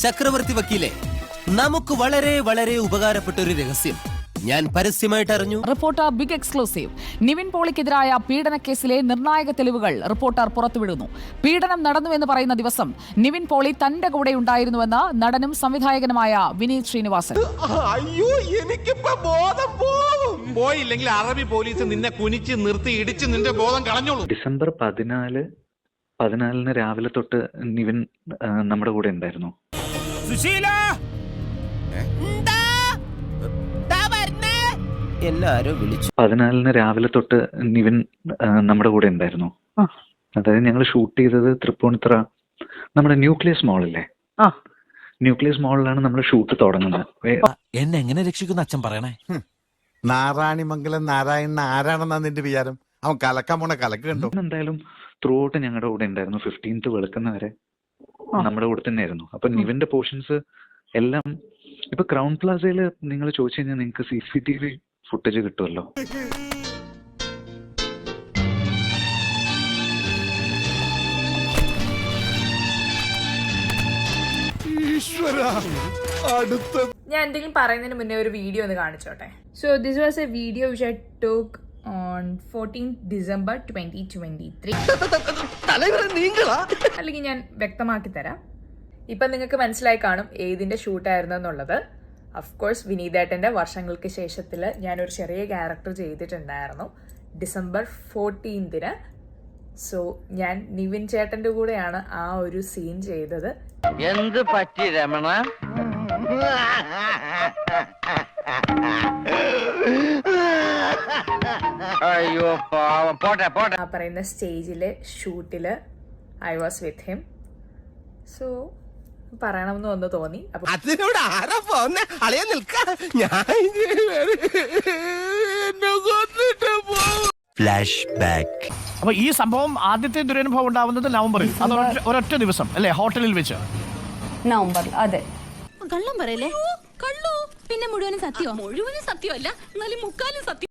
ചക്രവർത്തി വക്കീലെ, നമുക്ക് വളരെ വളരെ ഉപകാരപ്പെട്ട ഒരു രഹസ്യം ഞാൻ പരസ്യമായിട്ട് അറിഞ്ഞു. Reporter big exclusive. നിവിൻ പോളിക്കെതിരായ പീഡനക്കേസിലെ നിർണായക തെളിവുകൾ റിപ്പോർട്ടർ പുറത്തുവിടുന്നു. പീഡനം നടന്നുവെന്ന് പറയുന്ന ദിവസം നിവിൻ പോളി തന്റെ കൂടെ ഉണ്ടായിരുന്നുവെന്ന് നടനും സംവിധായകനുമായ വിനീത് ശ്രീനിവാസൻ. അയ്യോ, എനിക്കിപ്പോ ബോധം പോയില്ലെങ്കിൽ അറബി പോലീസ് നിന്നെ കുനിച്ച് നിർത്തി ഇടിച്ച് നിന്റെ ബോധം കളഞ്ഞോളൂ. ഡിസംബർ 14 രാവിലെ തൊട്ട് നിവിൻ നമ്മുടെ കൂടെ ഉണ്ടായിരുന്നു. എല്ലാരും വിളിച്ചു. 14 രാവിലെ തൊട്ട് നിവിൻ നമ്മുടെ കൂടെ ഉണ്ടായിരുന്നു. അതായത് ഞങ്ങൾ ഷൂട്ട് ചെയ്തത് തൃപ്പൂണിത്തുറ നമ്മുടെ ന്യൂക്ലിയസ് മോളില്ലേ, ന്യൂക്ലിയസ് മോളിലാണ് നമ്മൾ ഷൂട്ട് തുടങ്ങുന്നത്. എന്നെ എങ്ങനെ രക്ഷിക്കുന്ന അച്ഛൻ പറയണേ. നാരായണിമംഗലം നാരായണൻ ആരാണെന്നാ നിന്റെ വിചാരം? അവൻ കലക്കാൻ പോണ കലക്ക് കണ്ടു. എന്തായാലും ത്രൂ ഔട്ട് ഞങ്ങളുടെ കൂടെ ഉണ്ടായിരുന്നു. 15th വെളുക്കുന്നവരെ നമ്മുടെ കൂടെ തന്നെ ആയിരുന്നു. അപ്പൊ നിവിന്റെ പോർഷൻസ് എല്ലാം ഇപ്പൊ ക്രൗൺ പ്ലാസയിൽ നിങ്ങൾ ചോദിച്ചു കഴിഞ്ഞാൽ നിങ്ങൾക്ക് CCTV ഫുട്ടേജ് കിട്ടുമല്ലോ. ഞാൻ എന്തെങ്കിലും പറയുന്നതിന് മുന്നേ ഒരു വീഡിയോ ഒന്ന് കാണിച്ചോട്ടെ. So this was a video which I talk on 14th December 2023. അല്ലെങ്കിൽ ഞാൻ വ്യക്തമാക്കി തരാം. ഇപ്പം നിങ്ങൾക്ക് മനസ്സിലായി കാണും ഏതിന്റെ ഷൂട്ടായിരുന്നു എന്നുള്ളത്. അഫ്കോഴ്സ് വിനീതേട്ടൻ്റെ വർഷങ്ങൾക്ക് ശേഷത്തിൽ ഞാനൊരു ചെറിയ ക്യാരക്ടർ ചെയ്തിട്ടുണ്ടായിരുന്നു December 14th. സോ ഞാൻ നിവിൻ ചേട്ടൻ്റെ കൂടെയാണ് ആ ഒരു സീൻ ചെയ്തത്. എന്ത് പറ്റി രമണ? അയ്യോ പാവം, പോട്ടെ പോട്ടെ. ആ പറയുന്ന സ്റ്റേജിലെ ഷൂട്ടില് I was with him. So പറയണമെന്ന് ഒന്ന് തോന്നി. അതിനോട് ആരാ പോന്നെ? അളിയ നിൽക്ക, ഫ്ലാഷ് ബാക്ക്. അപ്പൊ ഈ സംഭവം ആദ്യത്തെ ദുരനുഭവം ഉണ്ടാവുന്നത് നവംബറിൽ, അത് ഒരൊറ്റ ദിവസം അല്ലേ, ഹോട്ടലിൽ വെച്ച്. നവംബറിൽ. അതെ. കള്ളം പറയല്ലേ? കള്ളു പിന്നെ മുഴുവനും സത്യമല്ല, എന്നാലും മുക്കാലും സത്യം.